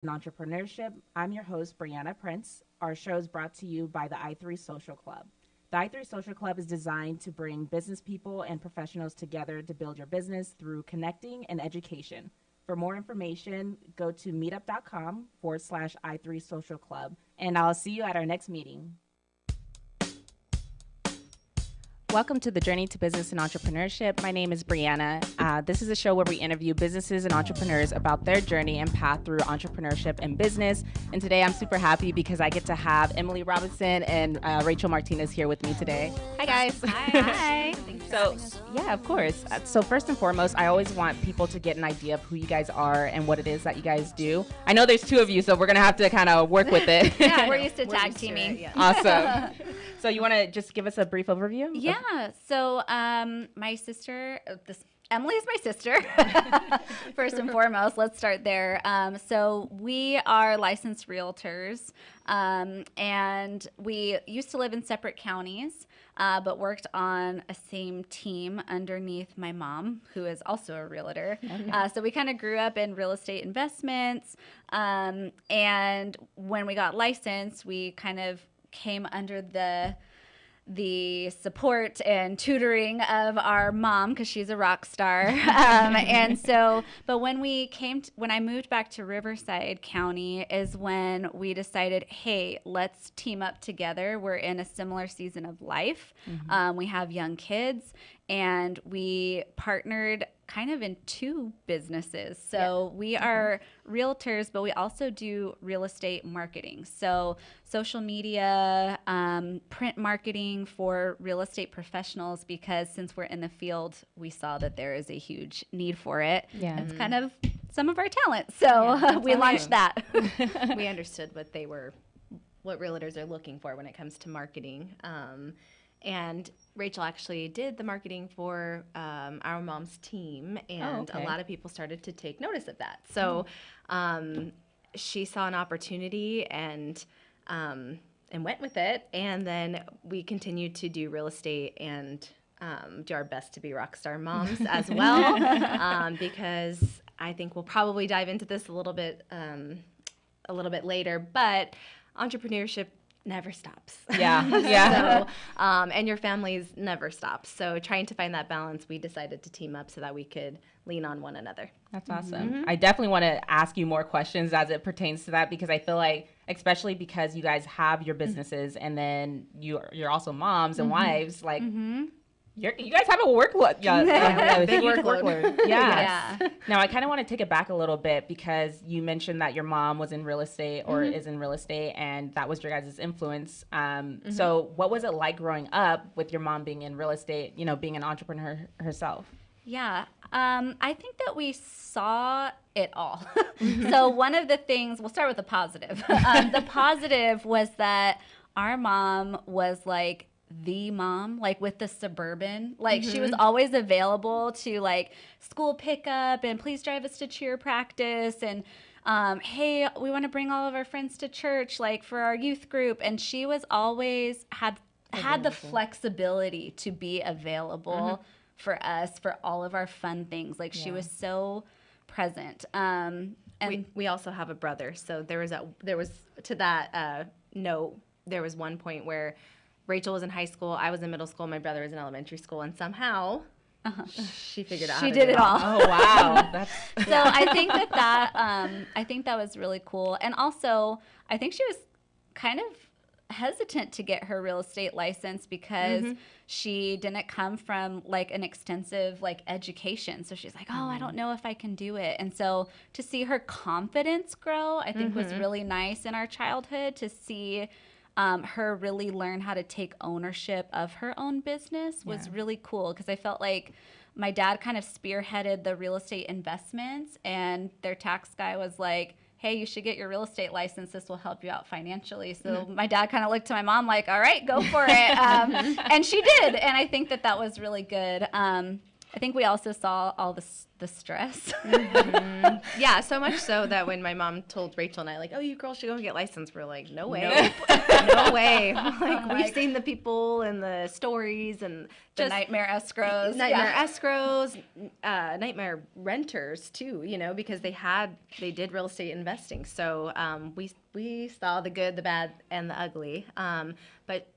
and Entrepreneurship. I'm your host, Briana Prince. Our show is brought to you by the i3 Social Club. The i3 Social Club is designed to bring business people and professionals together to build your business through connecting and education. For more information, go to meetup.com/i3 Social Club, and I'll see you at our next meeting. Welcome to the Journey to Business and Entrepreneurship. My name is Briana. This is a show where we interview businesses and entrepreneurs about their journey and path through entrepreneurship and business. And today I'm super happy because I get to have Emily Robinson and Rachel Martinez here with me today. Hi, guys. Hi. So, yeah, of course. So first and foremost, I always want people to get an idea of who you guys are and what it is that you guys do. I know there's two of you, so we're going to have to kind of work with it. Yeah, we're used to tag teaming. Yeah. Awesome. So you want to just give us a brief overview? Yeah. So my sister, Emily is my sister. First and foremost, let's start there. So we are licensed realtors, and we used to live in separate counties, but worked on a same team underneath my mom, who is also a realtor. Okay. So we kind of grew up in real estate investments, and when we got licensed, we kind of came under the support and tutoring of our mom, because she's a rock star. And so, but when when I moved back to Riverside County is when we decided, hey, let's team up together. We're in a similar season of life. Mm-hmm. We have young kids, and we partnered kind of in two businesses. So we are realtors, but we also do real estate marketing. So social media, print marketing for real estate professionals, because since we're in the field, we saw that there is a huge need for it. Yeah. It's kind of some of our talent. So we launched that. We understood what realtors are looking for when it comes to marketing. And Rachel actually did the marketing for our mom's team, and a lot of people started to take notice of that. So she saw an opportunity and went with it. And then we continued to do real estate and do our best to be rock star moms as well, because I think we'll probably dive into this a little bit later. But entrepreneurship never stops. Yeah. So, and your families never stop. So trying to find that balance, we decided to team up so that we could lean on one another. That's awesome. Mm-hmm. I definitely want to ask you more questions as it pertains to that, because I feel like, especially because you guys have your businesses and then you're also moms and wives, like you guys have a workload. Yeah, big workload. Yeah. Now, I kind of want to take it back a little bit, because you mentioned that your mom was in real estate or is in real estate, and that was your guys' influence. So what was it like growing up with your mom being in real estate, being an entrepreneur herself? Yeah, I think that we saw it all. So one of the things, we'll start with the positive. The positive was that our mom was like the mom, like with the suburban, like she was always available to like school pickup and please drive us to cheer practice, and hey, we want to bring all of our friends to church, like for our youth group. And she was always had the flexibility to be available for us for all of our fun things. Like she was so present. And we also have a brother, so there was to that note, there was one point where Rachel was in high school, I was in middle school, my brother was in elementary school, and somehow she figured out how to do it all. Oh, wow. So I think I think that was really cool. And also, I think she was kind of hesitant to get her real estate license because she didn't come from like an extensive like education. So she's like, oh, I don't know if I can do it. And so to see her confidence grow, I think was really nice in our childhood, to see her really learn how to take ownership of her own business was really cool, because I felt like my dad kind of spearheaded the real estate investments, and their tax guy was like, hey, you should get your real estate license. This will help you out financially. So my dad kind of looked to my mom like, all right, go for it. And she did. And I think that was really good. I think we also saw all the stress. Yeah, so much so that when my mom told Rachel and I, like, oh, you girls should go and get licensed, we're like, no way. No way. Like, we've seen the people and the stories and The nightmare escrows. Nightmare renters too, you know, because they did real estate investing. So we saw the good, the bad, and the ugly. But,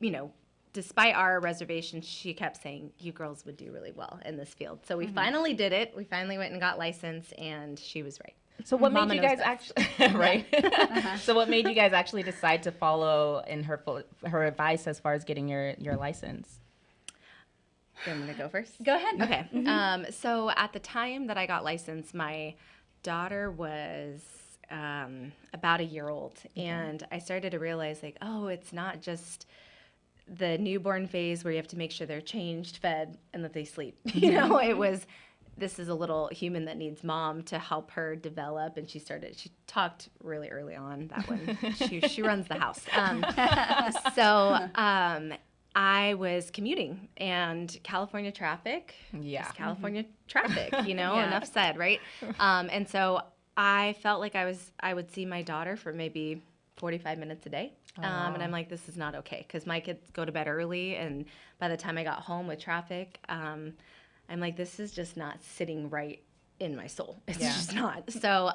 you know, despite our reservations, she kept saying, you girls would do really well in this field. So we finally did it. We finally went and got licensed, and she was right. So what Mama made you knows guys best. actually right? So what made you guys actually decide to follow in her advice as far as getting your license? You want me to go first? Go ahead. Okay. So at the time that I got licensed, my daughter was about a year old, and I started to realize, like, oh, it's not just the newborn phase where you have to make sure they're changed, fed, and that they sleep. You know, this is a little human that needs mom to help her develop. And she talked really early on that one. She runs the house. I was commuting, and California traffic is California traffic, you know, enough said, right? And so I felt like I would see my daughter for maybe 45 minutes a day. And I'm like, this is not okay, because my kids go to bed early, and by the time I got home with traffic, I'm like, this is just not sitting right in my soul. It's just not. So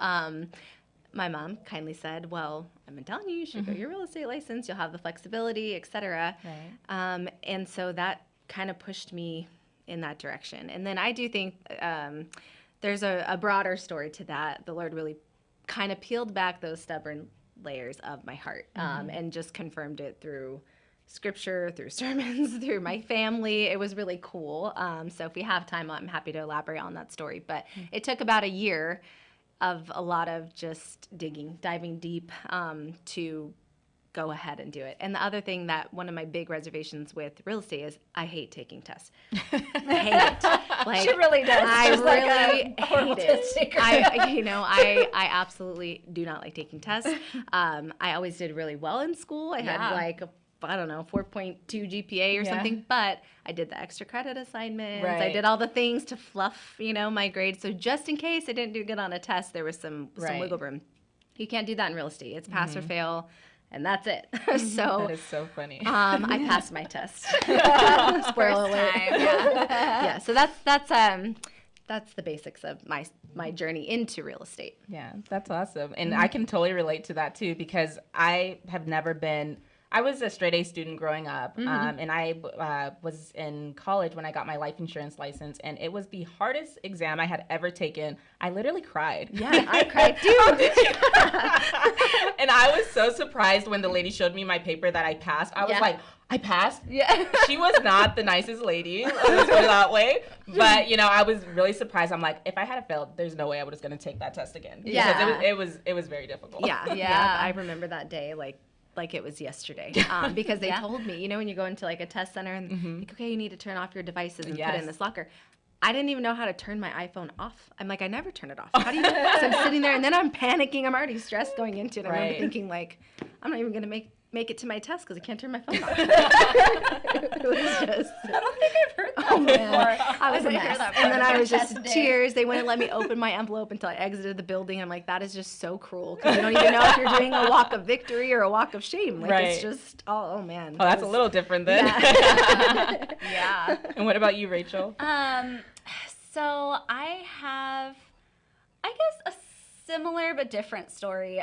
my mom kindly said, well, I've been telling you should go your real estate license. You'll have the flexibility, et cetera. Right. And so that kind of pushed me in that direction. And then I do think there's a broader story to that. The Lord really kind of peeled back those stubborn layers of my heart and just confirmed it through scripture, through sermons, through my family. It was really cool. So if we have time, I'm happy to elaborate on that story. But it took about a year of a lot of just diving deep to go ahead and do it. And the other thing that one of my big reservations with real estate is I hate taking tests. I hate it. Like, she really does. I She's really like hate it. I absolutely do not like taking tests. I always did really well in school. I had like a 4.2 GPA or something, but I did the extra credit assignments. Right. I did all the things to fluff, my grades. So just in case I didn't do good on a test, there was some wiggle room. You can't do that in real estate. It's pass or fail, and that's it. So that is so funny. I passed my test. Spoiler alert. Yeah. So that's the basics of my journey into real estate. Yeah, that's awesome. And I can totally relate to that too, because I was a straight A student growing up, and I was in college when I got my life insurance license, and it was the hardest exam I had ever taken. I literally cried. Yeah, I cried too. Oh, did you? And I was so surprised when the lady showed me my paper that I passed. I was like, I passed? Yeah. She was not the nicest lady, let's put it that way. But, I was really surprised. I'm like, if I had failed, there's no way I was going to take that test again. Yeah. Because it was very difficult. Yeah. I remember that day like it was yesterday, because they told me, when you go into like a test center and like, okay, you need to turn off your devices and put it in this locker. I didn't even know how to turn my iPhone off. I'm like, I never turn it off. How do you? So I'm sitting there, and then I'm panicking. I'm already stressed going into it. I remember thinking, like, I'm not even gonna make it to my test because I can't turn my phone off. It was just. I don't think I've heard that before. I was a mess. And then I was just tears. They wouldn't let me open my envelope until I exited the building. I'm like, that is just so cruel, because you don't even know if you're doing a walk of victory or a walk of shame. Like, it's just, oh man. Oh, that's a little different then. Yeah. And what about you, Rachel? So I have, I guess, a similar but different story.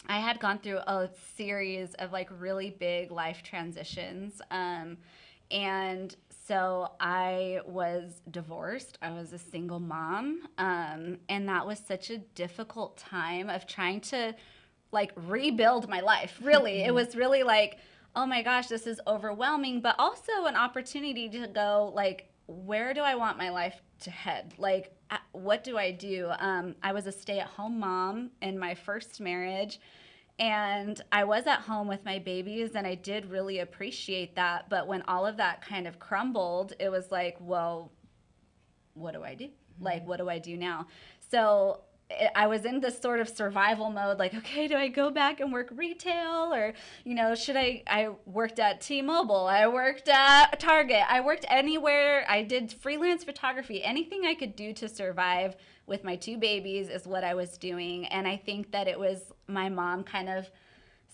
I had gone through a series of like really big life transitions. And so I was divorced. I was a single mom. And that was such a difficult time of trying to like rebuild my life. Really, it was really like, oh my gosh, this is overwhelming, but also an opportunity to go like, where do I want my life to head? Like, what do I do? I was a stay-at-home mom in my first marriage, and I was at home with my babies, and I did really appreciate that. But when all of that kind of crumbled, it was like, well, what do I do? Like, what do I do now? So I was in this sort of survival mode, like, okay, do I go back and work retail, or, should I worked at T-Mobile, I worked at Target, I worked anywhere, I did freelance photography, anything I could do to survive with my 2 babies is what I was doing. And I think that it was my mom kind of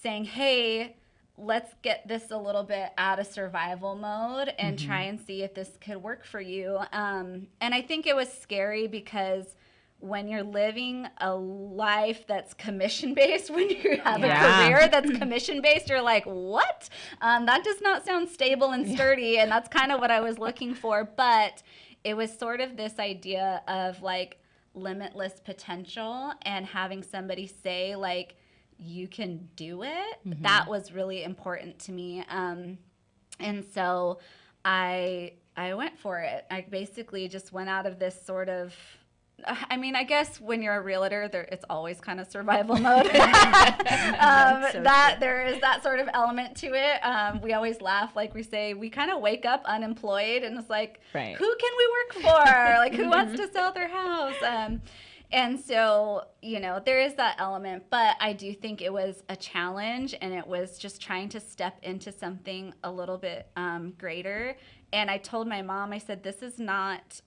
saying, hey, let's get this a little bit out of survival mode and try and see if this could work for you. And I think it was scary because when you're living a life that's commission-based, when you have a career that's commission-based, you're like, what? That does not sound stable and sturdy, and that's kind of what I was looking for. But it was sort of this idea of, like, limitless potential and having somebody say, like, you can do it. That was really important to me. And so I went for it. I basically just went out of this sort of, I mean, I guess when you're a realtor, it's always kind of survival mode. There is that sort of element to it. We always laugh, like we say, we kind of wake up unemployed, and it's like, who can we work for? Like, who wants to sell their house? And so, there is that element, but I do think it was a challenge, and it was just trying to step into something a little bit greater. And I told my mom, I said, this is not,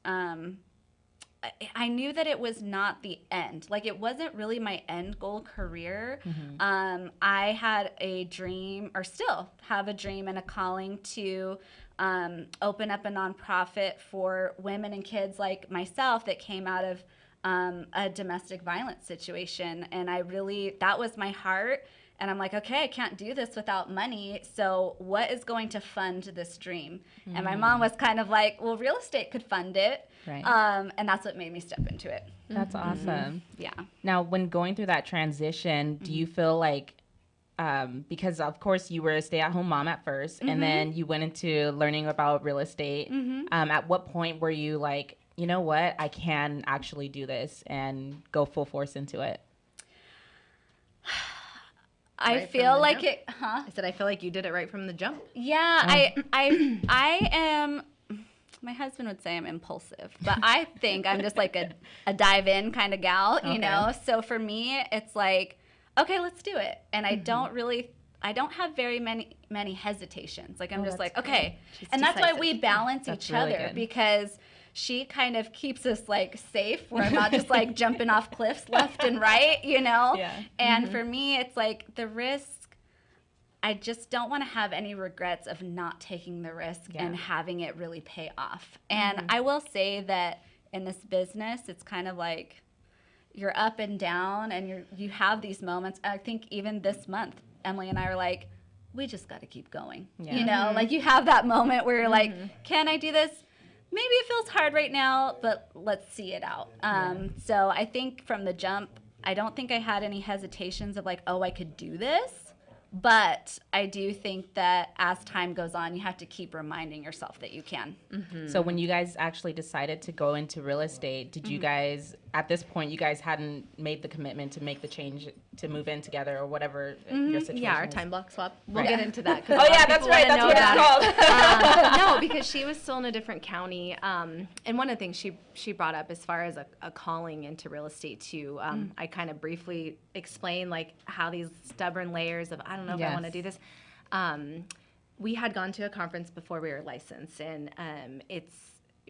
I knew that it was not the end. Like, it wasn't really my end goal career. I had a dream, or still have a dream and a calling to open up a nonprofit for women and kids like myself that came out of a domestic violence situation. And that was my heart. And I'm like, okay, I can't do this without money. So what is going to fund this dream? And my mom was kind of like, well, real estate could fund it. And that's what made me step into it. That's awesome. Yeah. Now, when going through that transition, do you feel like, because of course you were a stay-at-home mom at first, and then you went into learning about real estate. At what point were you like, you know what, I can actually do this and go full force into it? I feel like it, I said, I feel like you did it right from the jump. Yeah, I am, my husband would say I'm impulsive, but I think I'm just like a dive in kind of gal, you know? So for me, it's like, okay, let's do it. And I don't have very many hesitations. Like, I'm just like, okay. And that's why we balance each other, because she kind of keeps us like safe. We're not just like jumping off cliffs left and right, And for me, it's like the risk, I just don't want to have any regrets of not taking the risk and having it really pay off. And I will say that in this business, it's kind of like you're up and down, and you have these moments. I think even this month, Emily and I are like, we just got to keep going. Like, you have that moment where you're like, can I do this? Maybe it feels hard right now, but let's see it out. So I think from the jump, I don't think I had any hesitations of like, oh, I could do this. But I do think that as time goes on, you have to keep reminding yourself that you can. So when you guys actually decided to go into real estate, did you guys, at this point, you guys hadn't made the commitment to make the change to move in together or whatever your situation our is? time block swap. We'll get into that. Oh, yeah, that's right. That's what it's called. No, because she was still in a different county. And one of the things she brought up as far as a calling into real estate too, I kind of briefly explained like how these stubborn layers of, I don't know if I want to do this. We had gone to a conference before we were licensed, and it's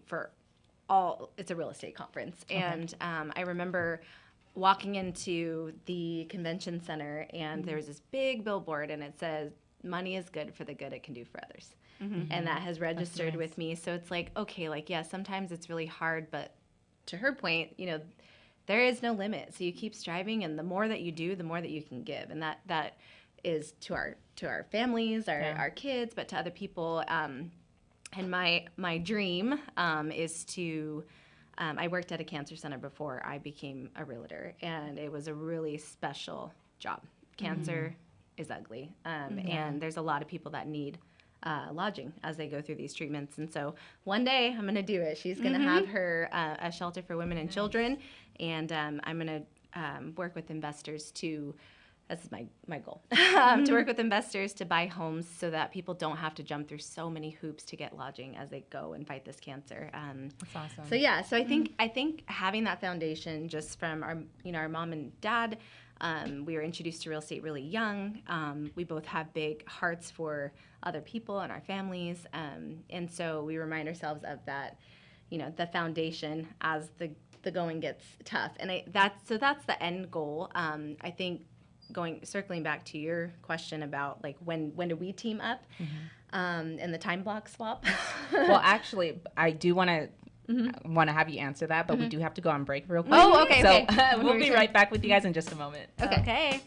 a real estate conference. And I remember walking into the convention center, and there was this big billboard, and it says, money is good for the good it can do for others. And that has registered with me. So it's like, okay, like, yeah, sometimes it's really hard, but to her point, there is no limit. So you keep striving, and the more that you do, the more that you can give. And that is to our families, our kids, but to other people. And my dream is to, I worked at a cancer center before I became a realtor, and it was a really special job. Cancer is ugly, and there's a lot of people that need lodging as they go through these treatments. And so one day I'm going to do it. She's going to have her a shelter for women and children, and I'm going to work with investors to This is my goal, to work with investors to buy homes so that people don't have to jump through so many hoops to get lodging as they go and fight this cancer. That's awesome. So yeah, so I think having that foundation just from our mom and dad, we were introduced to real estate really young. We both have big hearts for other people and our families, and so we remind ourselves of that, the foundation as the going gets tough. And that's the end goal. I think circling back to your question about like when do we team up, and the time block swap. Well, actually, I do want to have you answer that, but we do have to go on break real quick. Oh, okay. So Okay. we'll be right back with you guys in just a moment. Okay.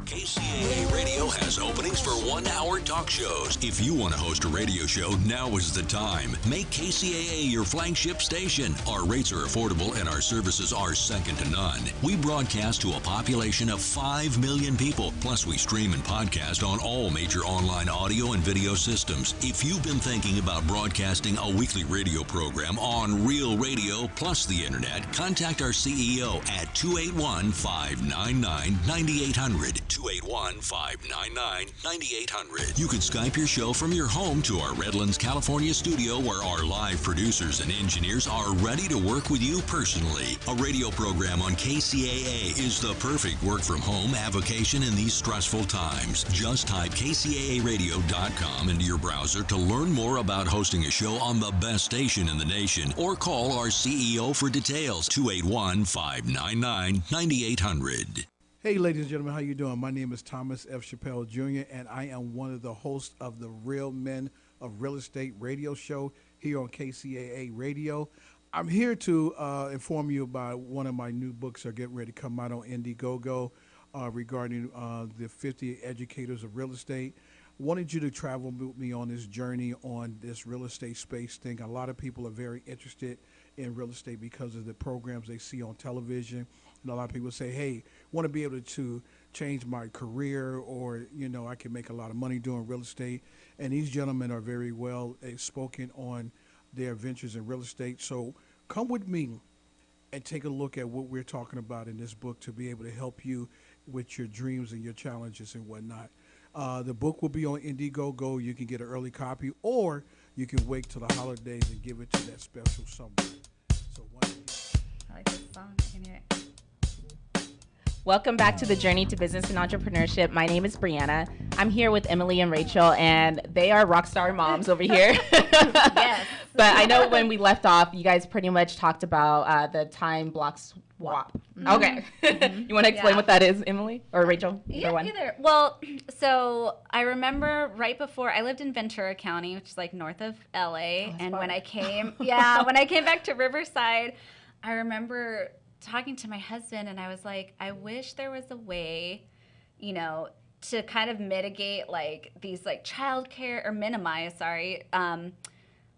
KCAA Radio has openings for 1-hour talk shows. If you want to host a radio show, now is the time. Make KCAA your flagship station. Our rates are affordable and our services are second to none. We broadcast to a population of 5 million people. Plus, we stream and podcast on all major online audio and video systems. If you've been thinking about broadcasting a weekly radio program on real radio plus the internet, contact our CEO at 281-599-9800. 281-599-9800. You can Skype your show from your home to our Redlands, California studio where our live producers and engineers are ready to work with you personally. A radio program on KCAA is the perfect work from home avocation in these stressful times. Just type kcaaradio.com into your browser to learn more about hosting a show on the best station in the nation, or call our CEO for details, 281-599-9800. Hey, ladies and gentlemen, how you doing? My name is Thomas F. Chappelle Jr., and I am one of the hosts of the Real Men of Real Estate radio show here on KCAA Radio. I'm here to inform you about one of my new books that are getting ready to come out on Indiegogo regarding the 50 educators of real estate. Wanted you to travel with me on this journey on this real estate space thing. A lot of people are very interested in real estate because of the programs they see on television. And a lot of people say, hey, want to be able to change my career, or, I can make a lot of money doing real estate. And these gentlemen are very well spoken on their ventures in real estate. So come with me and take a look at what we're talking about in this book to be able to help you with your dreams and your challenges and whatnot. The book will be on Indiegogo. You can get an early copy, or you can wait till the holidays and give it to that special someone. So once again, I like this song. I can hear it. Welcome back to the Journey to Business and Entrepreneurship. My name is Briana. I'm here with Emily and Rachel, and they are rock star moms over here. Yes. But I know when we left off, you guys pretty much talked about the time block swap. Mm-hmm. Okay. Mm-hmm. You want to explain what that is, Emily or Rachel? Either. Well, so I remember right before I lived in Ventura County, which is like north of LA, and when I came, when I came back to Riverside, I remember talking to my husband, and I was like, I wish there was a way, to kind of mitigate like these like minimize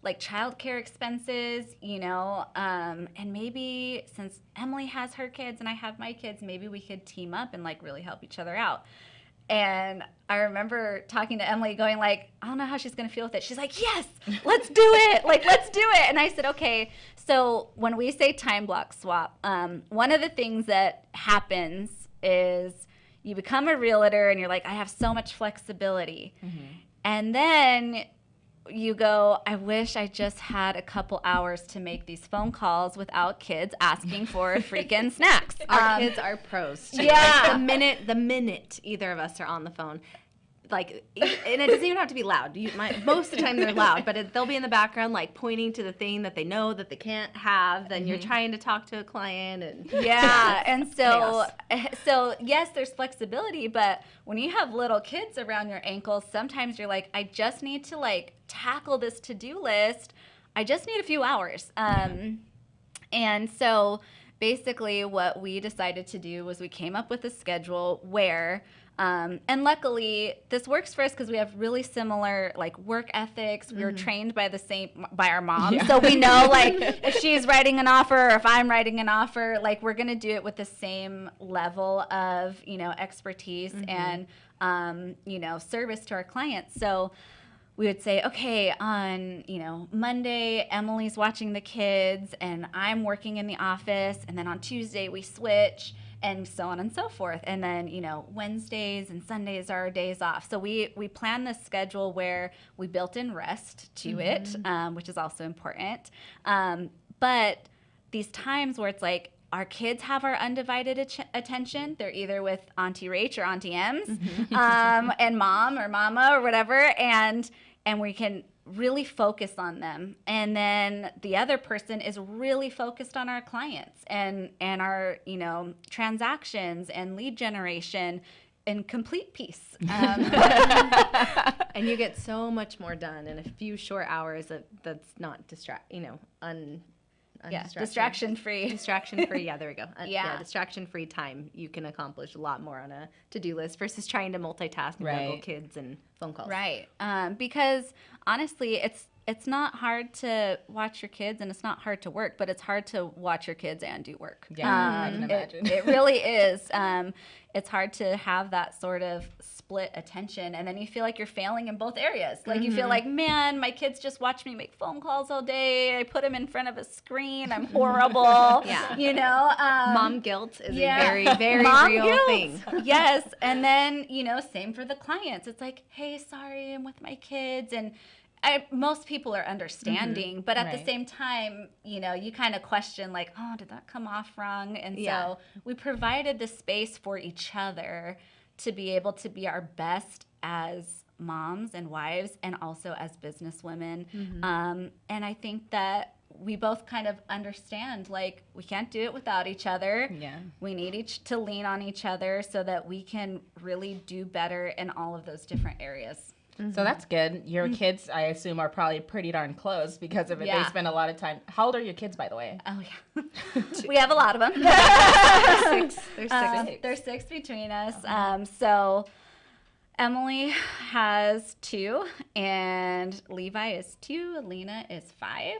like childcare expenses, and maybe since Emily has her kids and I have my kids, maybe we could team up and like really help each other out. And I remember talking to Emily going like, I don't know how she's going to feel with it. She's like, yes, let's do it. Let's do it. And I said, okay. So when we say time block swap, one of the things that happens is you become a realtor and you're like, I have so much flexibility. Mm-hmm. And then you go, I wish I just had a couple hours to make these phone calls without kids asking for freaking snacks. Our kids are pros too. Yeah. Like the minute either of us are on the phone, like, and it doesn't even have to be loud. Most of the time they're loud, but they'll be in the background, like pointing to the thing that they know that they can't have. Then you're trying to talk to a client, and and so yes, there's flexibility, but when you have little kids around your ankles, sometimes you're like, I just need to like tackle this to-do list. I just need a few hours. And so basically what we decided to do was we came up with a schedule where and luckily this works for us because we have really similar like work ethics. We were trained by our moms. Yeah. So we know like if she's writing an offer or if I'm writing an offer, like we're going to do it with the same level of, expertise. And service to our clients. So we would say, okay, on, Monday, Emily's watching the kids and I'm working in the office. And then on Tuesday we switch, and so on and so forth. And then, Wednesdays and Sundays are our days off. So we plan this schedule where we built in rest to it, which is also important. But these times where it's like, our kids have our undivided attention. They're either with Auntie Rach or Auntie M's, and mom or mama or whatever, and we can really focus on them. And then the other person is really focused on our clients and our transactions and lead generation in complete peace. And you get so much more done in a few short hours that's not distraction free. Distraction free. Yeah, there we go. Yeah, distraction free time. You can accomplish a lot more on a to-do list versus trying to multitask and juggle kids and phone calls. Right. Because honestly, it's not hard to watch your kids and it's not hard to work, but it's hard to watch your kids and do work. Yeah, I can imagine. It really is. It's hard to have that sort of split attention, and then you feel like you're failing in both areas. Like you feel like, man, my kids just watch me make phone calls all day. I put them in front of a screen. I'm horrible. Mom guilt is a very, very real thing. Yes. And then, same for the clients. It's like, hey, sorry, I'm with my kids. And most people are understanding, but at the same time, you kind of question like, oh, did that come off wrong? And so we provided the space for each other to be able to be our best as moms and wives and also as businesswomen. And I think that we both kind of understand, like, we can't do it without each other. Yeah. We need to lean on each other so that we can really do better in all of those different areas. So that's good. Your kids, I assume, are probably pretty darn close because of it. Yeah. They spend a lot of time. How old are your kids, by the way? Oh, yeah. We have a lot of them. There's 6. There's 6 between us. So Emily has 2, and Levi is 2, Alina is 5.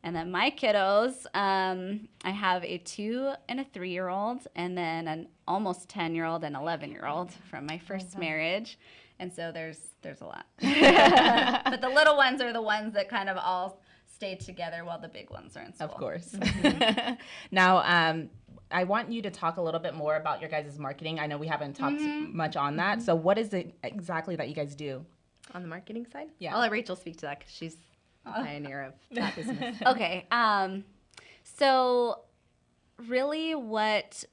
And then my kiddos, I have a 2 and a 3-year-old, and then an almost 10-year-old and 11-year-old from my first marriage. And so there's a lot. But the little ones are the ones that kind of all stay together while the big ones are in school. Of course. Now, I want you to talk a little bit more about your guys' marketing. I know we haven't talked much on that. So what is it exactly that you guys do? On the marketing side? Yeah. I'll let Rachel speak to that because she's the pioneer of that business. Okay. So really what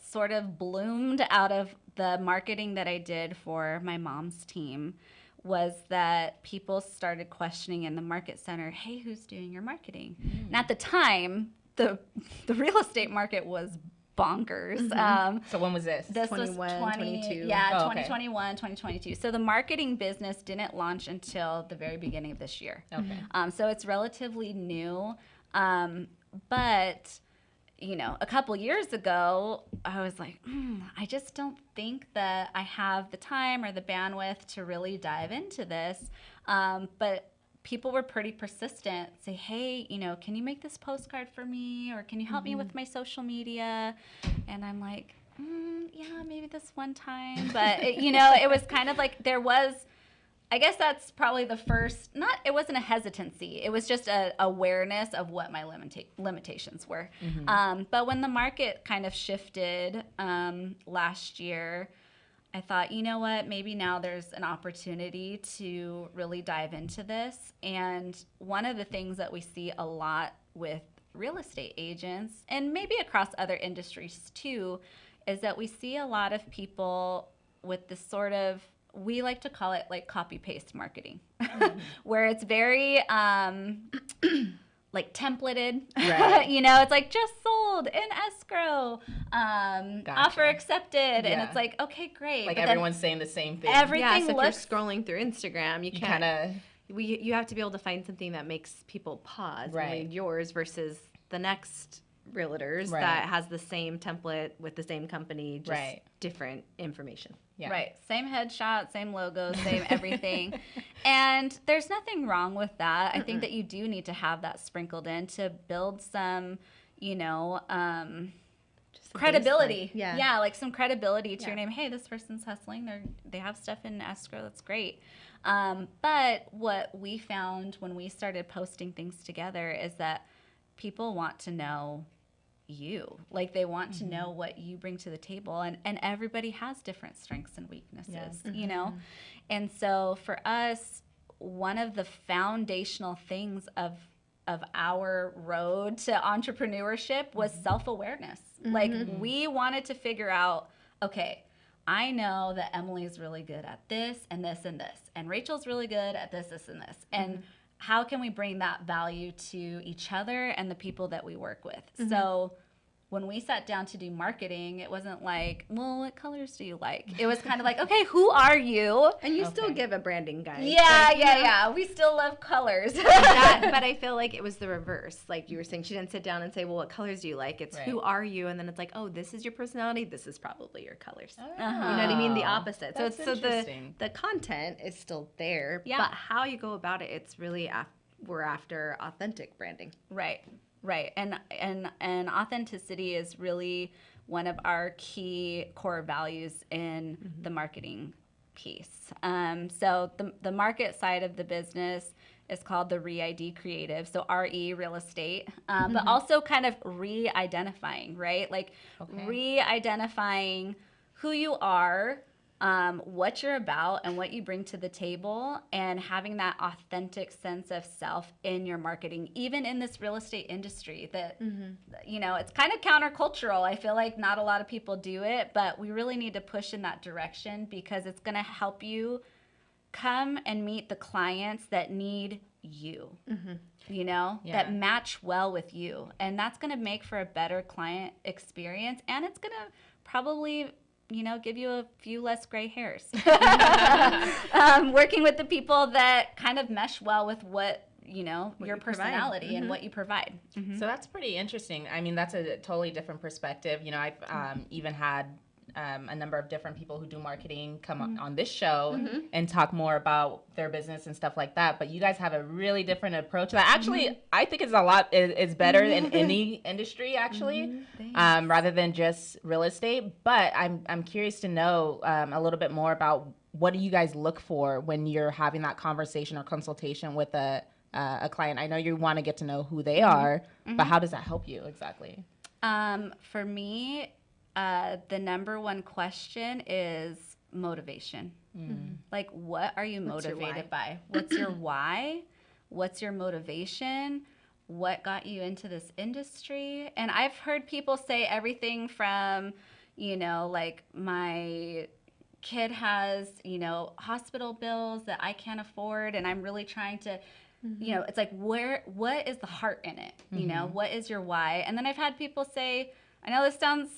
sort of bloomed out of the marketing that I did for my mom's team was that people started questioning in the market center, hey, who's doing your marketing? And at the time, the real estate market was bonkers. So when was this? This 21, was 22. Yeah, Oh, okay. 2021, 2022. So the marketing business didn't launch until the very beginning of this year. Okay. So it's relatively new. But a couple years ago, I was like, I just don't think that I have the time or the bandwidth to really dive into this. But people were pretty persistent, say, hey, can you make this postcard for me? Or can you help me with my social media? And I'm like, yeah, maybe this one time. But, it was kind of like I guess that's probably the first, it wasn't a hesitancy. It was just a awareness of what my limitations were. But when the market kind of shifted last year, I thought, you know what, maybe now there's an opportunity to really dive into this. And one of the things that we see a lot with real estate agents, and maybe across other industries too, is that we see a lot of people with this sort of, we like to call it like copy-paste marketing, where it's very like templated. Right. It's like just sold in escrow, offer accepted, and Yeah. it's like, okay, great. Like But then everyone's saying the same thing. everything So if looks you're scrolling through Instagram, you You can't. kind of... You have to be able to find something that makes people pause. Right. And read yours versus the next realtors Right. that has the same template with the same company, just Right. different information. Yeah. right, same headshot, same logo, same everything. And there's nothing wrong with that. I think that you do need to have that sprinkled in to build some, credibility. Yeah. Like some credibility to your name. Hey, this person's hustling. They have stuff in escrow. That's great. But what we found when we started posting things together is that people want to know you. Like they want to know what you bring to the table, and everybody has different strengths and weaknesses, you know? And so for us, one of the foundational things of our road to entrepreneurship was self-awareness. Like we wanted to figure out, okay, I know that Emily's really good at this and this and this, and Rachel's really good at this, this, and this. And how can we bring that value to each other and the people that we work with? So when we sat down to do marketing, it wasn't like, well, what colors do you like? It was kind of like, okay, who are you? And you still give a branding guide. Yeah. We still love colors. But I feel like it was the reverse. Like you were saying, she didn't sit down and say, well, what colors do you like? It's who are you? And then it's like, oh, this is your personality. This is probably your colors. You know what I mean? The opposite. That's the content is still there. Yeah. But how you go about it, it's really, we're after authentic branding. Right. And authenticity is really one of our key core values in the marketing piece. So the market side of the business is called the Re-ID Creative. So RE, real estate, but also kind of re-identifying, right? Like re-identifying who you are, what you're about and what you bring to the table, and having that authentic sense of self in your marketing, even in this real estate industry that, you know, it's kind of countercultural. I feel like not a lot of people do it, but we really need to push in that direction because it's going to help you come and meet the clients that need you, you know, that match well with you. And that's going to make for a better client experience. And it's going to probably, you know, give you a few less gray hairs. Working with the people that kind of mesh well with what, you know, your personality and what you provide. So that's pretty interesting. I mean, that's a totally different perspective. You know, I've even had a number of different people who do marketing come on this show and talk more about their business and stuff like that. But you guys have a really different approach that actually I think is better in any industry actually, rather than just real estate. But I'm curious to know a little bit more about what do you guys look for when you're having that conversation or consultation with a client. I know you want to get to know who they are, but how does that help you exactly? For me, the number one question is motivation. Like, what are you motivated by? What's your why? What's your motivation? What got you into this industry? And I've heard people say everything from, you know, like my kid has, you know, hospital bills that I can't afford and I'm really trying to, you know, it's like, what is the heart in it? You know, what is your why? And then I've had people say, I know this sounds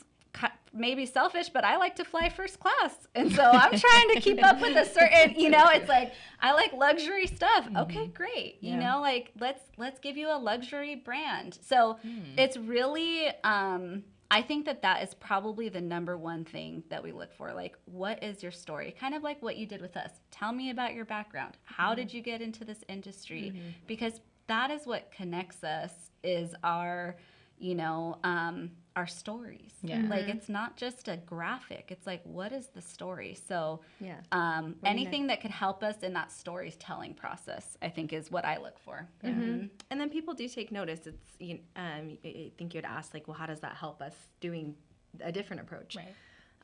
maybe selfish, but I like to fly first class. And so I'm trying to keep up with a certain, you know, it's like, I like luxury stuff. Okay, great. You know, like, let's give you a luxury brand. So it's really, I think that is probably the number one thing that we look for. Like, what is your story? Kind of like what you did with us. Tell me about your background. How did you get into this industry? Because that is what connects us, is our, you know, our stories. Like, it's not just a graphic. It's like, what is the story? So anything that could help us in that storytelling process, I think, is what I look for. And then people do take notice. It's, I think you had asked, like, well, how does that help us doing a different approach?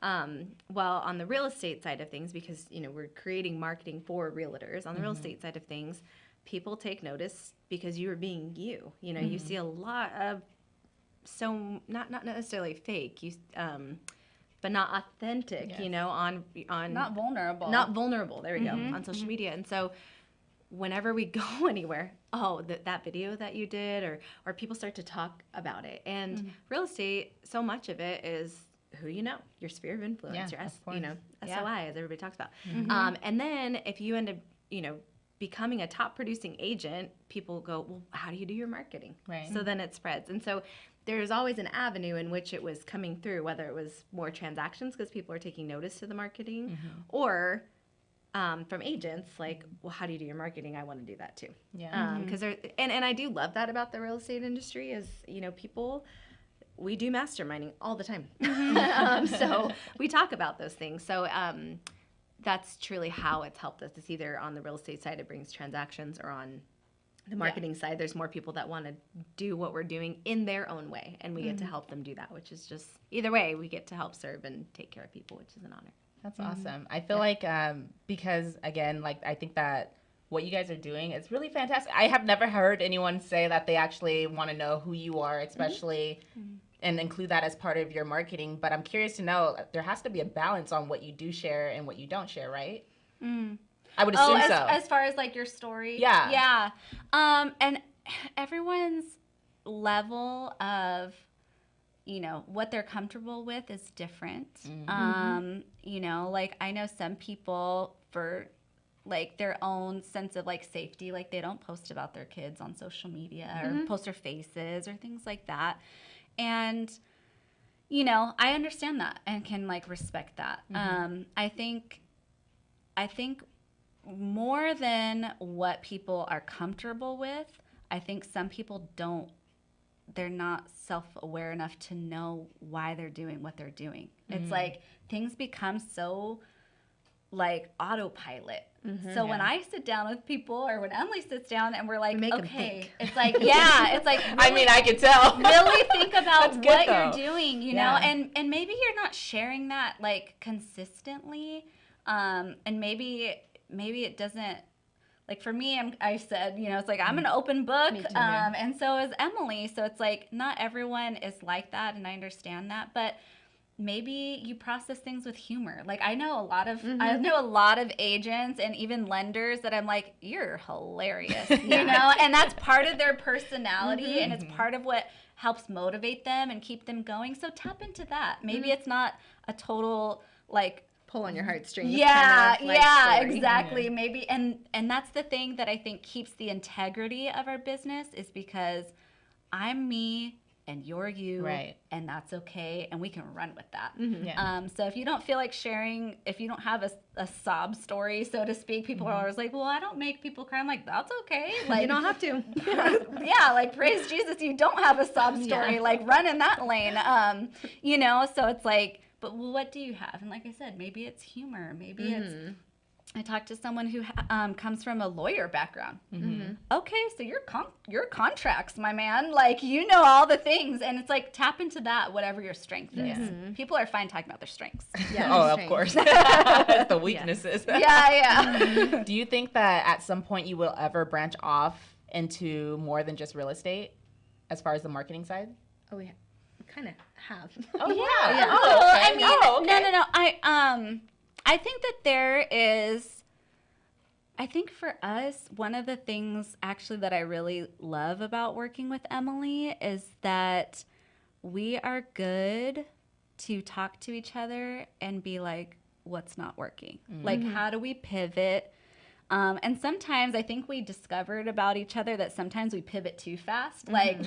Well, on the real estate side of things, because, you know, we're creating marketing for realtors, on the real estate side of things, people take notice because you are being you. You know, you see a lot of, so not necessarily fake, but not authentic, you know, on Not vulnerable. There we go, on social media. And so whenever we go anywhere, that video that you did, or people start to talk about it. And real estate, so much of it is who you know, your sphere of influence, your SOI, as everybody talks about. And then if you end up, you know, becoming a top producing agent, people go, well, how do you do your marketing? So then it spreads. And so there's always an avenue in which it was coming through, whether it was more transactions because people are taking notice to the marketing, or from agents, like, well, how do you do your marketing? I want to do that too. Because and I do love that about the real estate industry is, you know, people, we do masterminding all the time. So we talk about those things. So that's truly how it's helped us. It's either on the real estate side, it brings transactions, or on the marketing side, there's more people that want to do what we're doing in their own way, and we get to help them do that, which is just, either way, we get to help serve and take care of people, which is an honor. That's awesome. I feel like because, again, like I think that what you guys are doing is really fantastic. I have never heard anyone say that they actually want to know who you are, especially and include that as part of your marketing. But I'm curious to know, there has to be a balance on what you do share and what you don't share, right? I would assume so. As far as like your story? Yeah. Yeah. And everyone's level of, you know, what they're comfortable with is different. You know, like I know some people, for like their own sense of like safety, like they don't post about their kids on social media or post their faces or things like that. And, you know, I understand that and can like respect that. I think more than what people are comfortable with, I think some people they're not self-aware enough to know why they're doing what they're doing. It's like things become so like autopilot. So when I sit down with people, or when Emily sits down and we're like, okay, it's like, it's like, really, I mean, I could tell. Really think about That's what good, you're though. doing, you know, and maybe you're not sharing that like consistently. And maybe it doesn't, like for me, I said, you know, it's like I'm an open book, and so is Emily. So it's like not everyone is like that, and I understand that, but maybe you process things with humor. Like I know a lot of agents and even lenders that I'm like, you're hilarious, you know, and that's part of their personality, and it's part of what helps motivate them and keep them going. So tap into that. Maybe it's not a total like Pull on your heartstrings. Yeah, kind of, like, story. exactly. Maybe, and that's the thing that I think keeps the integrity of our business, is because I'm me and you're you, right? And that's okay, and we can run with that. So if you don't feel like sharing, if you don't have a sob story, so to speak, people are always like, well, I don't make people cry. I'm like, that's okay. Like, you don't have to. Like praise Jesus, you don't have a sob story. Like run in that lane. You know, so it's like, but what do you have? And like I said, maybe it's humor. Maybe it's, I talked to someone who comes from a lawyer background. Okay, so your contracts, my man. Like, you know all the things. And it's like, tap into that, whatever your strength is. People are fine talking about their strengths. Of course. The weaknesses. Yeah. Do you think that at some point you will ever branch off into more than just real estate as far as the marketing side? Oh, yeah. Kind of have. Oh, yeah. Oh, okay. I mean, no. I think that there is, I think for us, one of the things actually that I really love about working with Emily is that we are good to talk to each other and be like, what's not working? Like, how do we pivot? And sometimes I think we discovered about each other that sometimes we pivot too fast. Like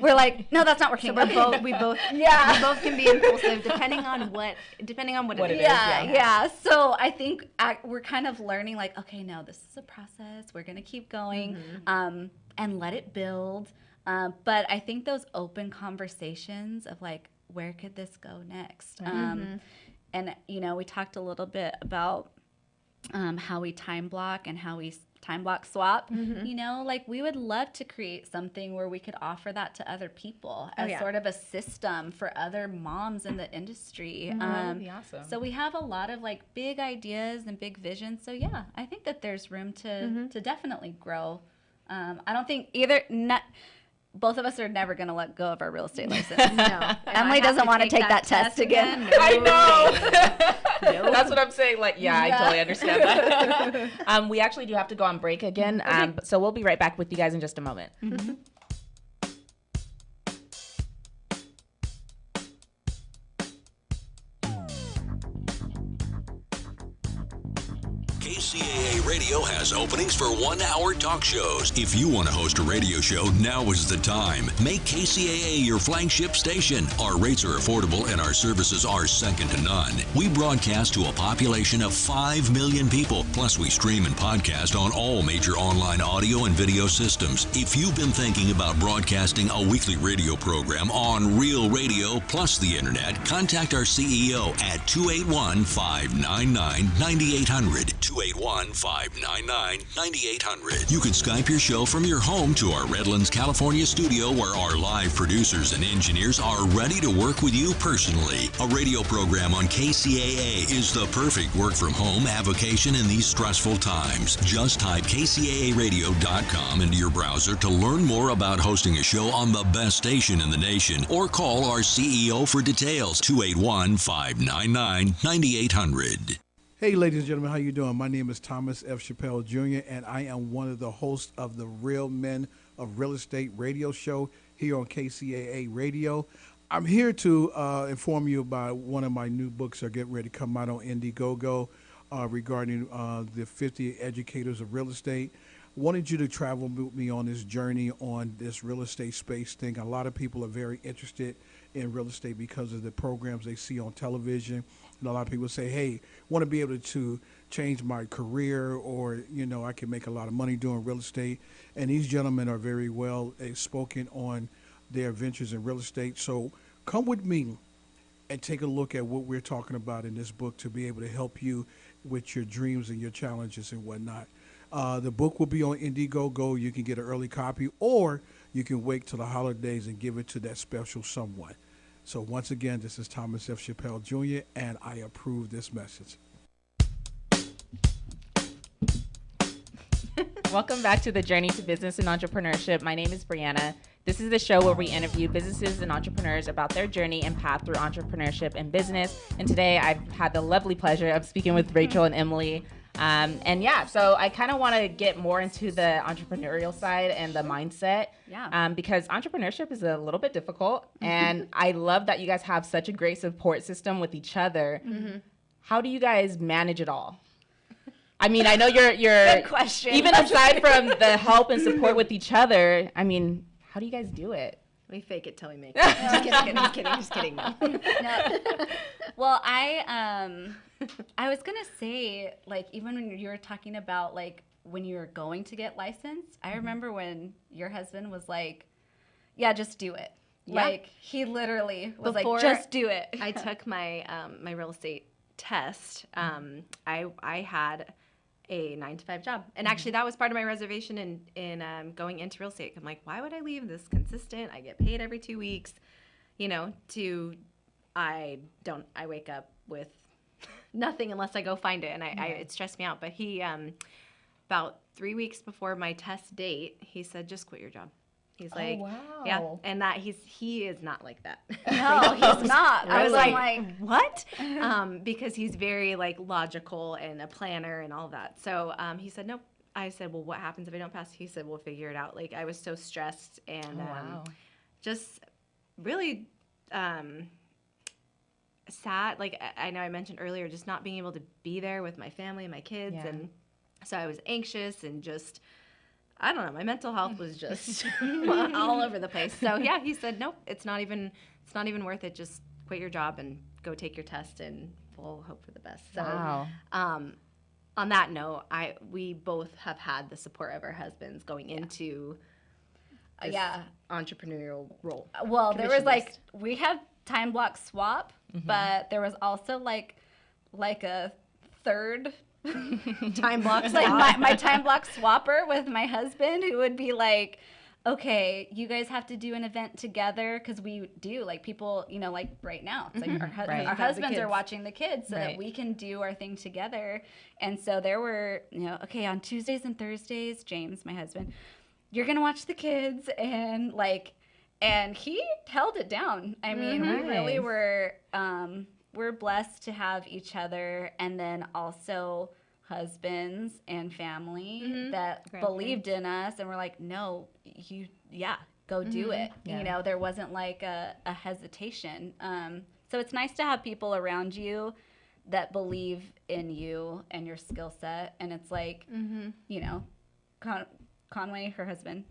we're like, no, that's not working. So we both can be impulsive depending on what it is. Yeah. So I think we're kind of learning like, okay, no, this is a process. We're going to keep going and let it build. But I think those open conversations of like, where could this go next? And, you know, we talked a little bit about how we time block and how we time block swap. You know, like we would love to create something where we could offer that to other people as sort of a system for other moms in the industry. That would be awesome. So we have a lot of like big ideas and big visions. So yeah, I think that there's room to definitely grow. I don't think both of us are never going to let go of our real estate license. No. Emily doesn't want to take that test again. No. I know. That's what I'm saying. Like, I totally understand that. We actually do have to go on break again. So we'll be right back with you guys in just a moment. KCAA Radio has openings for 1-hour talk shows. If you want to host a radio show, now is the time. Make KCAA your flagship station. Our rates are affordable and our services are second to none. We broadcast to a population of 5 million people. Plus, we stream and podcast on all major online audio and video systems. If you've been thinking about broadcasting a weekly radio program on real radio plus the internet, contact our CEO at 281-599-9800. 281-599-9800. You can Skype your show from your home to our Redlands, California studio where our live producers and engineers are ready to work with you personally. A radio program on KCAA is the perfect work from home avocation in these stressful times. Just type kcaaradio.com into your browser to learn more about hosting a show on the best station in the nation, or call our CEO for details. 281-599-9800. Hey, ladies and gentlemen, how you doing? My name is Thomas F. Chappelle Jr., and I am one of the hosts of the Real Men of Real Estate radio show here on KCAA Radio. I'm here to inform you about one of my new books that are getting ready to come out on Indiegogo regarding the 50 educators of real estate. Wanted you to travel with me on this journey on this real estate space thing. A lot of people are very interested in real estate because of the programs they see on television. And a lot of people say, hey, want to be able to change my career, or, you know, I can make a lot of money doing real estate. And these gentlemen are very well spoken on their ventures in real estate. So come with me and take a look at what we're talking about in this book to be able to help you with your dreams and your challenges and whatnot. The book will be on Indiegogo. You can get an early copy, or you can wait till the holidays and give it to that special someone. So once again, this is Thomas F. Chappelle Jr., and I approve this message. Welcome back to the Journey to Business and Entrepreneurship. My name is Briana. This is the show where we interview businesses and entrepreneurs about their journey and path through entrepreneurship and business. And today I've had the lovely pleasure of speaking with Rachel and Emily. So I kind of want to get more into the entrepreneurial side and the mindset. Because entrepreneurship is a little bit difficult. And I love that you guys have such a great support system with each other. Mm-hmm. How do you guys manage it all? I mean, I know you're good question. Even aside from the help and support with each other, I mean, how do you guys do it? We fake it till we make it. Just kidding. No. Well, I was gonna say, like, even when you were talking about, like, when you were going to get licensed, I remember when your husband was like, yeah, just do it. Yeah. Like, he literally was like, just do it. I took my my real estate test. I had a 9-to-5 job, and actually that was part of my reservation in going into real estate. I'm like, why would I leave this consistent? I get paid every 2 weeks, you know. I wake up with nothing unless I go find it, and it stressed me out. But he about 3 weeks before my test date, he said, just quit your job. He's like, wow. Yeah, and that he is not like that. No, he's not. Really? I was like, what? Because he's very, like, logical and a planner and all that. So he said, nope. I said, well, what happens if I don't pass? He said, we'll figure it out. Like, I was so stressed and just really sad. Like, I know I mentioned earlier, just not being able to be there with my family and my kids. Yeah. And so I was anxious and just, I don't know, my mental health was just all over the place. So yeah, he said, nope, it's not even worth it. Just quit your job and go take your test, and we'll hope for the best. So wow. On that note, we both have had the support of our husbands going into this entrepreneurial role. Well, there was we had time block swap, but there was also like a third time block swap. Like my time block swapper with my husband, who would be like, okay, you guys have to do an event together, because we do, like, people, you know, like right now, it's like our husbands are watching the kids so that we can do our thing together. And so there were, you know, okay, on Tuesdays and Thursdays, James, my husband, you're going to watch the kids, and he held it down. I mean, we really were blessed to have each other, and then also husbands and family that believed in us and were like, no, go do it. You know, there wasn't like a hesitation. So it's nice to have people around you that believe in you and your skill set. And it's like, you know, Conway, her husband,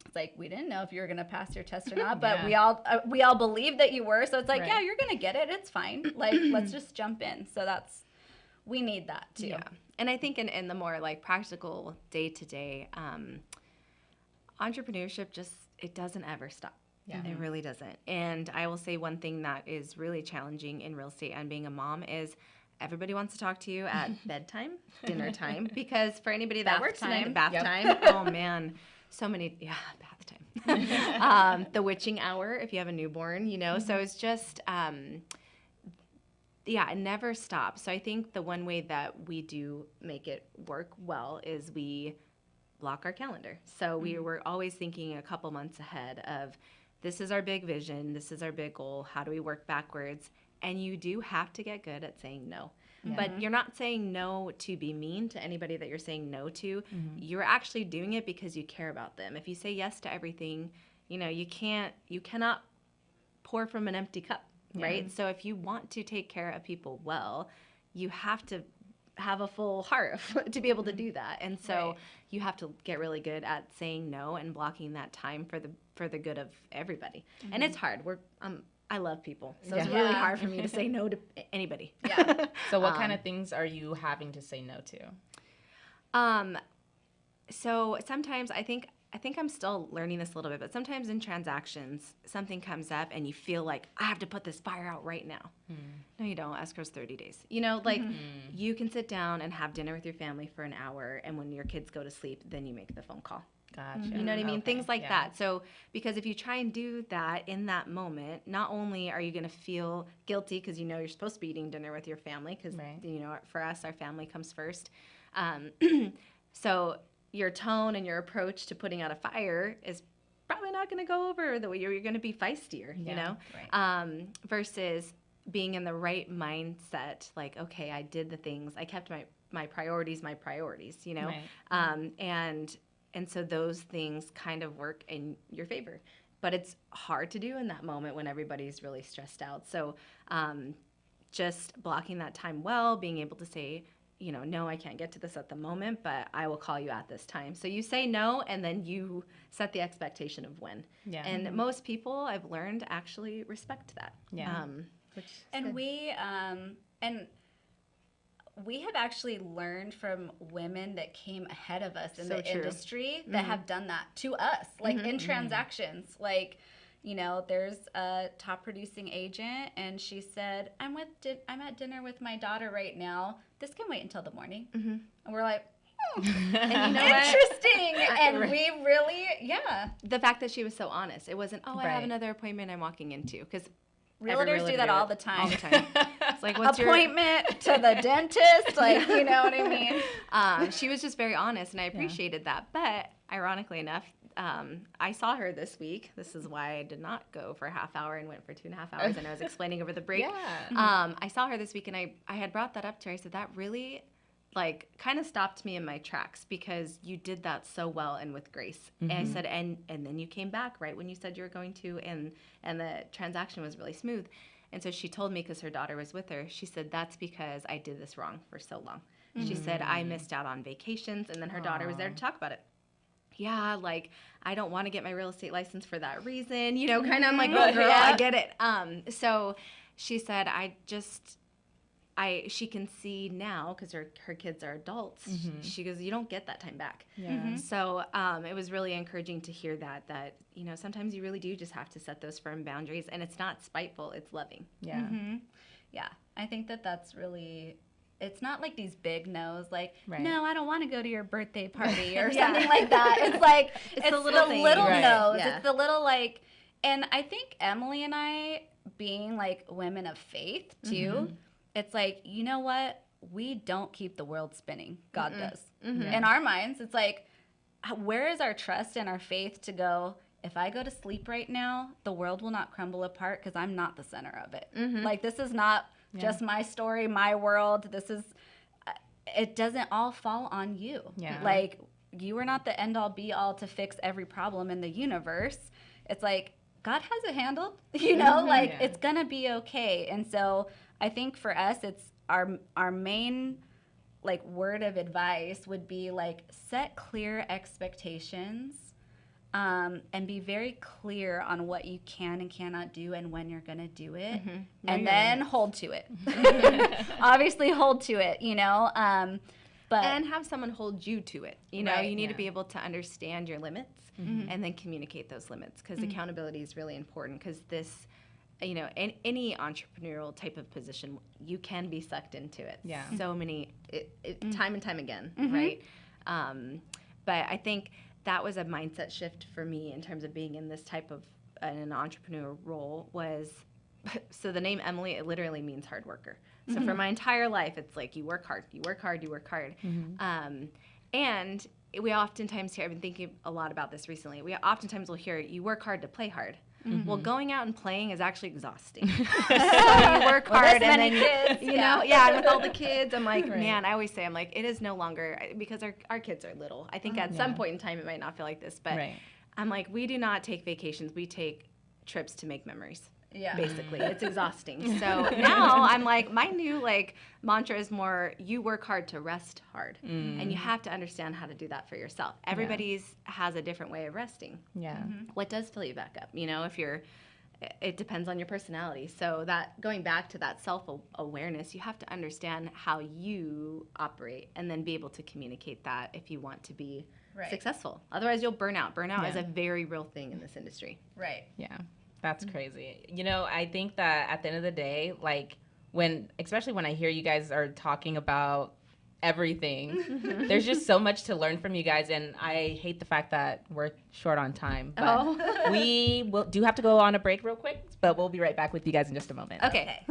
it's like, we didn't know if you were going to pass your test or not, but we all believed that you were. So it's like, yeah, you're going to get it. It's fine. Like, let's just jump in. So we need that too. Yeah. And I think in the more like practical day-to-day, entrepreneurship it doesn't ever stop. Yeah. It really doesn't. And I will say one thing that is really challenging in real estate and being a mom is everybody wants to talk to you at bedtime, dinner time, because for anybody that works tonight, bath time, oh man, so many, bath time. The witching hour if you have a newborn, you know, so it's just, it never stops. So I think the one way that we do make it work well is we block our calendar. So we were always thinking a couple months ahead of, this is our big vision, this is our big goal, how do we work backwards? And you do have to get good at saying no. But you're not saying no to be mean to anybody that you're saying no to. You're actually doing it because you care about them. If you say yes to everything, you know, you cannot pour from an empty cup, right? So if you want to take care of people well, you have to have a full heart to be able to do that. And so you have to get really good at saying no and blocking that time for the good of everybody. And it's hard. I love people, so it's really hard for me to say no to anybody. Yeah. So what kind of things are you having to say no to? So sometimes I think I'm still learning this a little bit, but sometimes in transactions, something comes up and you feel like, I have to put this fire out right now. No, you don't. Escrow's 30 days. You know, like you can sit down and have dinner with your family for an hour, and when your kids go to sleep, then you make the phone call. Gotcha. You know what I mean? Things like that. So, because if you try and do that in that moment, not only are you going to feel guilty because you know you're supposed to be eating dinner with your family, because, you know, for us, our family comes first. So your tone and your approach to putting out a fire is probably not going to go over the way you're going to be feistier, you know, versus being in the right mindset. Like, okay, I did the things, I kept my priorities, you know, and so those things kind of work in your favor, but it's hard to do in that moment when everybody's really stressed out. So just blocking that time well, being able to say, you know, no, I can't get to this at the moment, but I will call you at this time. So you say no, and then you set the expectation of when. Yeah. And most people, I've learned, actually respect that. Yeah. We have actually learned from women that came ahead of us in the industry that have done that to us, like in transactions. Like, you know, there's a top producing agent, and she said, I'm at dinner with my daughter right now. This can wait until the morning. And we're like, and you know interesting. And we really, the fact that she was so honest. It wasn't, I have another appointment I'm walking into, because realtors do that all the time. All the time. It's like, what's appointment to the dentist? Like, you know what I mean? She was just very honest, and I appreciated that. But ironically enough, I saw her this week. This is why I did not go for a half hour and went for 2.5 hours, and I was explaining over the break. I saw her this week, and I had brought that up to her. I said, that really, like, kind of stopped me in my tracks, because you did that so well and with grace. And I said, and then you came back right when you said you were going to, and the transaction was really smooth. And so she told me, because her daughter was with her, she said, that's because I did this wrong for so long. She said, I missed out on vacations, and then her daughter was there to talk about it. Yeah, like, I don't want to get my real estate license for that reason, you know, kind of. I'm like, oh, girl, I get it. So she said, she can see now, because her kids are adults. She goes, you don't get that time back. So it was really encouraging to hear that, you know, sometimes you really do just have to set those firm boundaries, and it's not spiteful, it's loving. Yeah. I think that's really, it's not like these big no's, like, no, I don't want to go to your birthday party or something like that. It's like, it's the little no's. It's the little, like, and I think Emily and I, being like women of faith too, it's like, you know what? We don't keep the world spinning. God does. In our minds, it's like, where is our trust and our faith to go, if I go to sleep right now, the world will not crumble apart because I'm not the center of it. Like, this is not just my story, my world. This is, it doesn't all fall on you. Like, you are not the end-all, be-all to fix every problem in the universe. It's like, God has it handled, you know? Like, it's going to be okay. And so I think for us, it's our main like word of advice would be like set clear expectations, and be very clear on what you can and cannot do and when you're going to do it, and then hold to it. Obviously hold to it, you know, but and have someone hold you to it. You know, you need to be able to understand your limits and then communicate those limits, because accountability is really important, because this, you know, in any entrepreneurial type of position, you can be sucked into it. Yeah. So many, time and time again, right? But I think that was a mindset shift for me in terms of being in this type of an entrepreneur role was, so the name Emily, it literally means hard worker. So for my entire life, it's like you work hard, you work hard, you work hard. And we oftentimes hear, I've been thinking a lot about this recently, we oftentimes will hear you work hard to play hard. Well, going out and playing is actually exhausting. So you work hard and then kids, you know, with all the kids, I'm like, man, I always say, I'm like, it is no longer, because our kids are little. I think at some point in time it might not feel like this, but I'm like, we do not take vacations. We take trips to make memories. Yeah. Basically, it's exhausting. So now I'm like, my new like mantra is more, you work hard to rest hard. And you have to understand how to do that for yourself. Everybody's has a different way of resting. Yeah. What does fill you back up? You know, it depends on your personality. So that going back to that self-awareness, you have to understand how you operate and then be able to communicate that if you want to be successful. Otherwise, you'll burn out. Burnout is a very real thing in this industry. Right. Yeah. That's crazy. You know, I think that at the end of the day, like especially when I hear you guys are talking about everything, there's just so much to learn from you guys. And I hate the fact that we're short on time. But we do have to go on a break real quick, but we'll be right back with you guys in just a moment. Okay.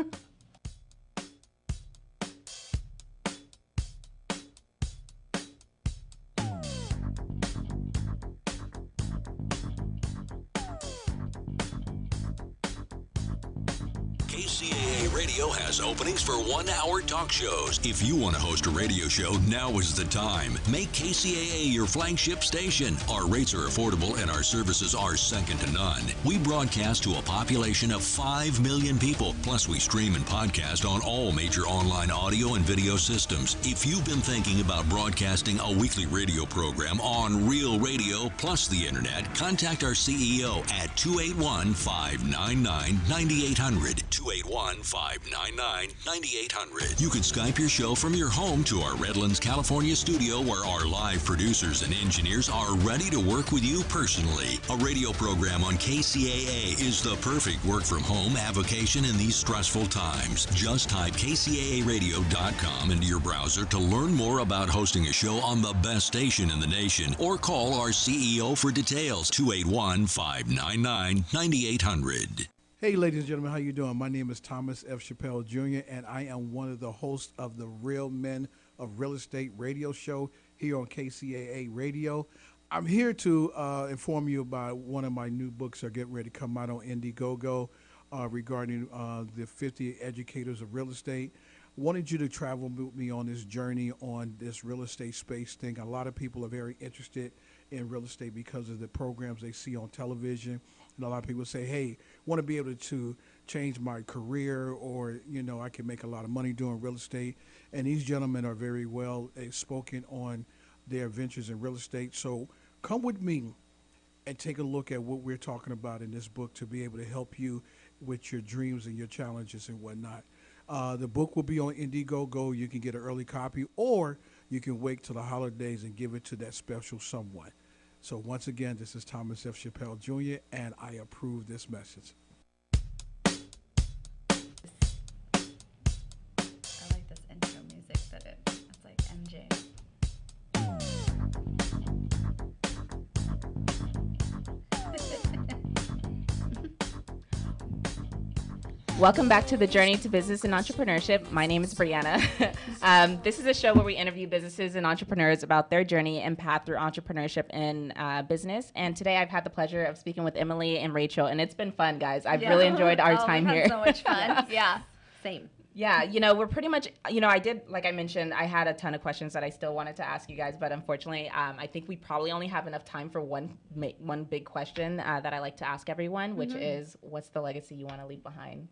KCAA Radio has openings for 1-hour talk shows. If you want to host a radio show, now is the time. Make KCAA your flagship station. Our rates are affordable and our services are second to none. We broadcast to a population of 5 million people. Plus, we stream and podcast on all major online audio and video systems. If you've been thinking about broadcasting a weekly radio program on real radio plus the internet, contact our CEO at 281-599-9800. 281-599-9800. You can Skype your show from your home to our Redlands, California studio, where our live producers and engineers are ready to work with you personally. A radio program on KCAA is the perfect work from home avocation in these stressful times. Just type kcaaradio.com into your browser to learn more about hosting a show on the best station in the nation, or call our CEO for details. 281-599-9800. Hey, ladies and gentlemen, how you doing? My name is Thomas F. Chappelle Jr., and I am one of the hosts of the Real Men of Real Estate radio show here on KCAA Radio. I'm here to inform you about one of my new books that are getting ready to come out on Indiegogo regarding the 50 educators of real estate. Wanted you to travel with me on this journey on this real estate space thing. A lot of people are very interested in real estate because of the programs they see on television. And a lot of people say, hey, want to be able to change my career, or, you know, I can make a lot of money doing real estate. And these gentlemen are very well spoken on their ventures in real estate. So come with me and take a look at what we're talking about in this book to be able to help you with your dreams and your challenges and whatnot. The book will be on Indiegogo. You can get an early copy, or you can wait till the holidays and give it to that special someone. So once again, this is Thomas F. Chappelle Jr., and I approve this message. I like this intro music that it's like MJ. Welcome back to the Journey to Business and Entrepreneurship. My name is Briana. This is a show where we interview businesses and entrepreneurs about their journey and path through entrepreneurship and business. And today I've had the pleasure of speaking with Emily and Rachel, and it's been fun, guys. I've really enjoyed our time we've here. had so much fun. Yeah. Same. Yeah, you know, we're pretty much, you know, I did, like I mentioned, I had a ton of questions that I still wanted to ask you guys, but unfortunately, I think we probably only have enough time for one big question that I like to ask everyone, which is, what's the legacy you want to leave behind?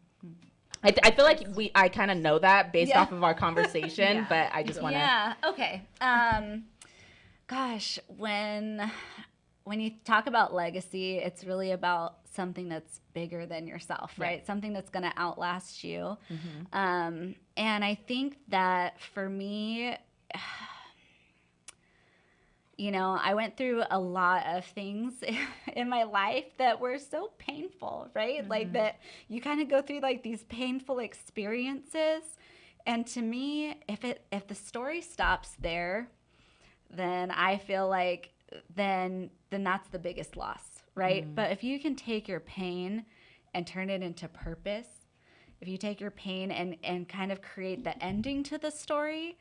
I feel like I kind of know that based Yeah. off of our conversation, Yeah. but I just want to. Yeah. Okay. Gosh, when you talk about legacy, it's really about something that's bigger than yourself, right? Something that's going to outlast you. And I think that for me, you know, I went through a lot of things in my life that were so painful, right? Like that you kind of go through like these painful experiences. And to me, if the story stops there, then I feel like then that's the biggest loss, right? But if you can take your pain and turn it into purpose, if you take your pain and kind of create the ending to the story,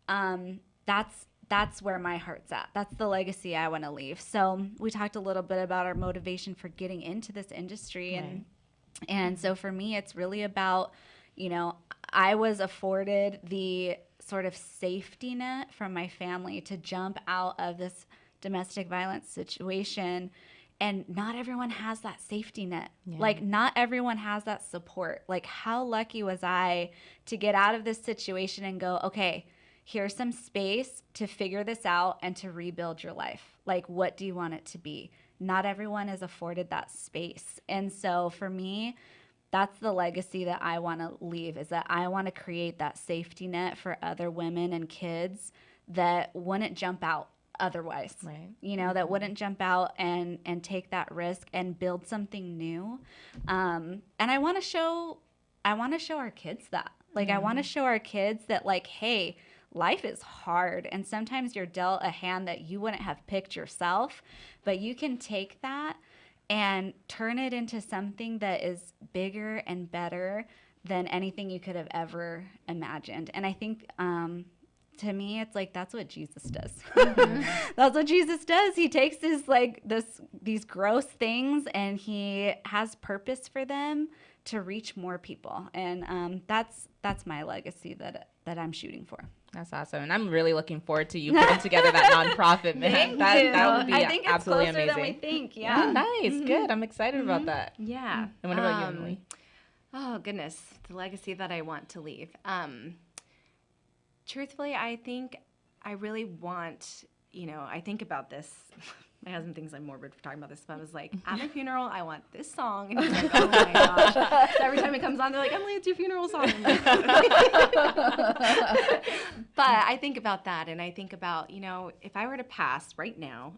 that's where my heart's at. That's the legacy I want to leave. So we talked a little bit about our motivation for getting into this industry. And so for me, it's really about, you know, I was afforded the sort of safety net from my family to jump out of this domestic violence situation. And not everyone has that safety net. Like, not everyone has that support. Like, how lucky was I to get out of this situation and go, okay, here's some space to figure this out and to rebuild your life. Like, what do you want it to be? Not everyone is afforded that space. And so for me, that's the legacy that I want to leave, is that I want to create that safety net for other women and kids that wouldn't jump out otherwise, Right. you know, that wouldn't jump out and take that risk and build something new. And I want to show our kids that, like, I want to show our kids that, like, hey, life is hard. And sometimes you're dealt a hand that you wouldn't have picked yourself, but you can take that and turn it into something that is bigger and better than anything you could have ever imagined. And I think, to me, it's like, that's what Jesus does. That's what Jesus does. He takes these gross things and he has purpose for them to reach more people. And that's my legacy that I'm shooting for. That's awesome. And I'm really looking forward to you putting together that nonprofit, man. That would be I think it's absolutely closer amazing. than we think. Yeah, Yeah. nice. Good. I'm excited about that. Yeah. And what about you, Emily? Oh, goodness. The legacy that I want to leave. Truthfully, I think I really want, you know, I think about this. My husband thinks I'm morbid for talking about this, but I was like, at my funeral, I want this song. And he's like, oh my gosh. So every time it comes on, they're like, Emily, it's your funeral song. But I think about that, and I think about, you know, if I were to pass right now,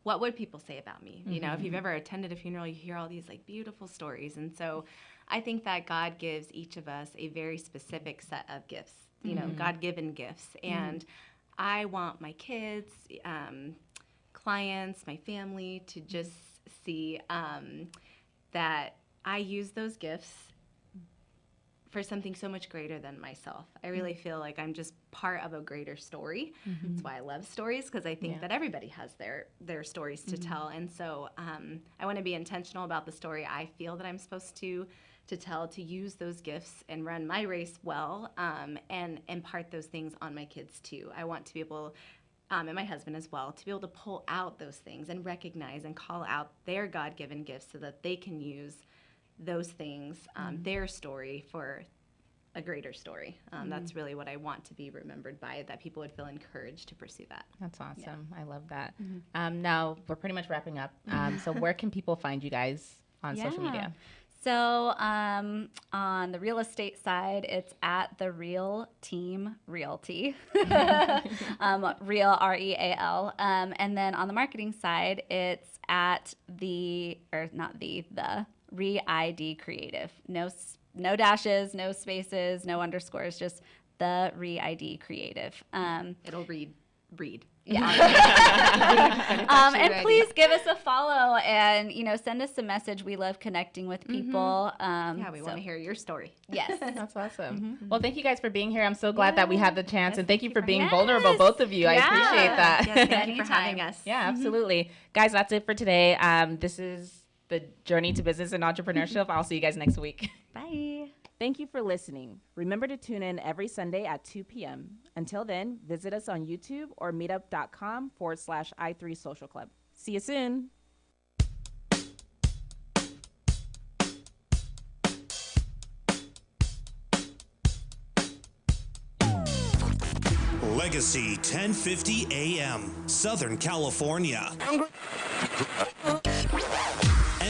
what would people say about me? You know, if you've ever attended a funeral, you hear all these like beautiful stories. And so I think that God gives each of us a very specific set of gifts, you know, God-given gifts. And I want my kids, clients, my family to just see that I use those gifts for something so much greater than myself. I really feel like I'm just part of a greater story. That's why I love stories, because I think that everybody has their stories to tell. And so I want to be intentional about the story I feel that I'm supposed to tell, to use those gifts and run my race well, and impart those things on my kids too. I want to be able, and my husband as well, to be able to pull out those things and recognize and call out their God-given gifts so that they can use those things, their story, for a greater story. That's really what I want to be remembered by, that people would feel encouraged to pursue that. That's awesome. I love that. Now, we're pretty much wrapping up. So where can people find you guys on social media? So on the real estate side, it's at The Real Team Realty, Real, R-E-A-L. And then on the marketing side, it's at the Re-ID Creative. No dashes, no spaces, no underscores, just the Re-ID Creative. It'll read. Yeah. And please give us a follow and, you know, send us a message. We love connecting with people. Yeah, we want to hear your story. Yes. That's awesome. Well, thank you guys for being here. I'm so glad that we had the chance, and thank you for being Yes. vulnerable, both of you. I Yeah. appreciate that. Yes, thank you for Anytime. having us. Yeah, absolutely. Guys, that's it for today. This is the Journey to Business and Entrepreneurship. I'll see you guys next week. Bye. Thank you for listening. Remember to tune in every Sunday at 2 p.m. Until then, visit us on YouTube or meetup.com/i3 Social Club. See you soon. Legacy 1050 AM, Southern California.